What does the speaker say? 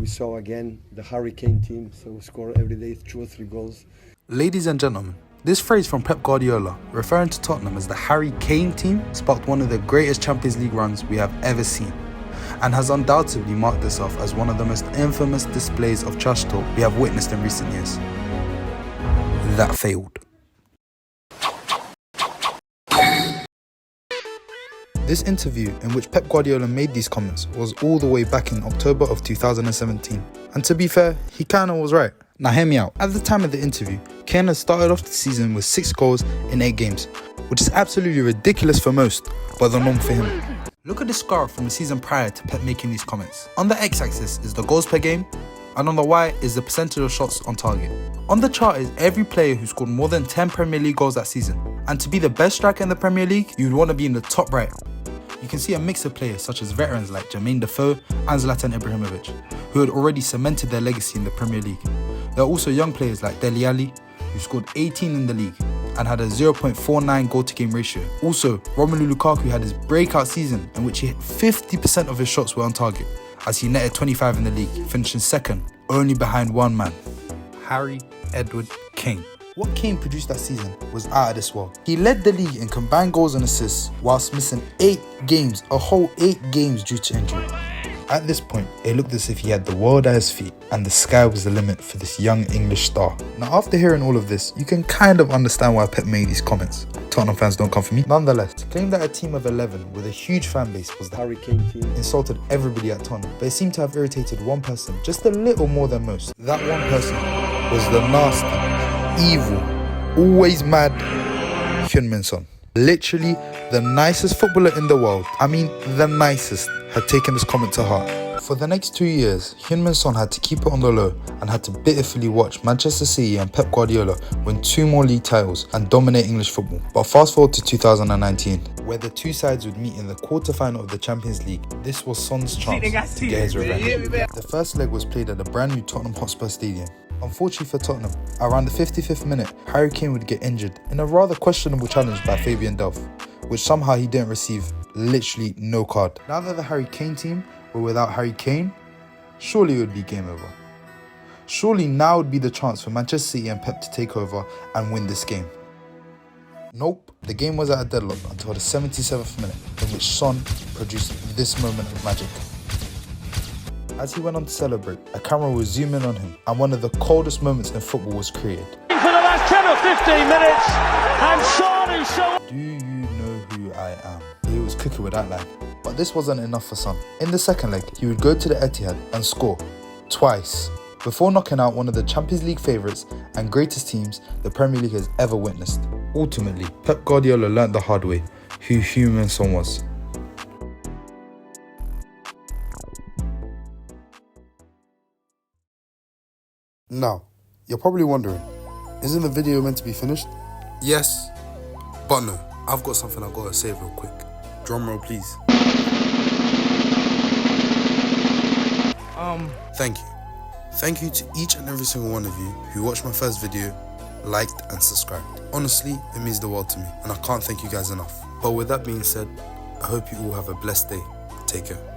saw again the Hurricane team, so we score every day 2 or 3 goals. Ladies and gentlemen, this phrase from Pep Guardiola, referring to Tottenham as the Harry Kane team, sparked one of the greatest Champions League runs we have ever seen, and has undoubtedly marked this off as one of the most infamous displays of trash talk we have witnessed in recent years. That failed. This interview in which Pep Guardiola made these comments was all the way back in October of 2017. And to be fair, he kinda was right. Now hear me out. At the time of the interview, Kane had started off the season with 6 goals in 8 games, which is absolutely ridiculous for most, but the norm for him. Look at the scar from the season prior to Pep making these comments. On the x-axis is the goals per game, and on the y is the percentage of shots on target. On the chart is every player who scored more than 10 Premier League goals that season. And to be the best striker in the Premier League, you would want to be in the top right. You can see a mix of players such as veterans like Jermaine Defoe and Zlatan Ibrahimovic, who had already cemented their legacy in the Premier League. There are also young players like Dele Alli, who scored 18 in the league and had a 0.49 goal-to-game ratio. Also, Romelu Lukaku had his breakout season in which he hit 50% of his shots were on target, as he netted 25 in the league, finishing second, only behind one man, Harry Edward Kane. What Kane produced that season was out of this world. He led the league in combined goals and assists whilst missing 8 games, a whole 8 games due to injury. At this point, it looked as if he had the world at his feet and the sky was the limit for this young English star. Now after hearing all of this, you can kind of understand why Pep made these comments. Tottenham fans don't come for me. Nonetheless, to claim that a team of 11 with a huge fan base was the Hurricane team insulted everybody at Tottenham, but it seemed to have irritated one person just a little more than most. That one person was the nasty, evil, always mad Heung-min Son. Literally the nicest footballer in the world, I mean the nicest, had taken this comment to heart. For the next 2 years, Heung-min Son had to keep it on the low and had to pitifully watch Manchester City and Pep Guardiola win 2 more league titles and dominate English football. But fast forward to 2019, where the 2 sides would meet in the quarter-final of the Champions League. This was Son's chance to get his revenge. The first leg was played at the brand new Tottenham Hotspur Stadium. Unfortunately for Tottenham, around the 55th minute, Harry Kane would get injured in a rather questionable challenge by Fabian Delph, which somehow he didn't receive literally no card. Now that the Harry Kane team were without Harry Kane, surely it would be game over. Surely now would be the chance for Manchester City and Pep to take over and win this game. Nope, the game was at a deadlock until the 77th minute, in which Son produced this moment of magic. As he went on to celebrate, a camera was zooming on him, and one of the coldest moments in football was created. For the last 10 or 15 minutes, and Son is so... Do you know who I am? He was cooking with that line. But this wasn't enough for Son. In the second leg, he would go to the Etihad and score twice, before knocking out one of the Champions League favourites and greatest teams the Premier League has ever witnessed. Ultimately, Pep Guardiola learnt the hard way who Heung-min Son was. Now, you're probably wondering, isn't the video meant to be finished? Yes, but no. I've got something I've got to say real quick. Drum roll, please. Thank you. Thank you to each and every single one of you who watched my first video, liked and subscribed. Honestly, it means the world to me, and I can't thank you guys enough. But with that being said, I hope you all have a blessed day. Take care.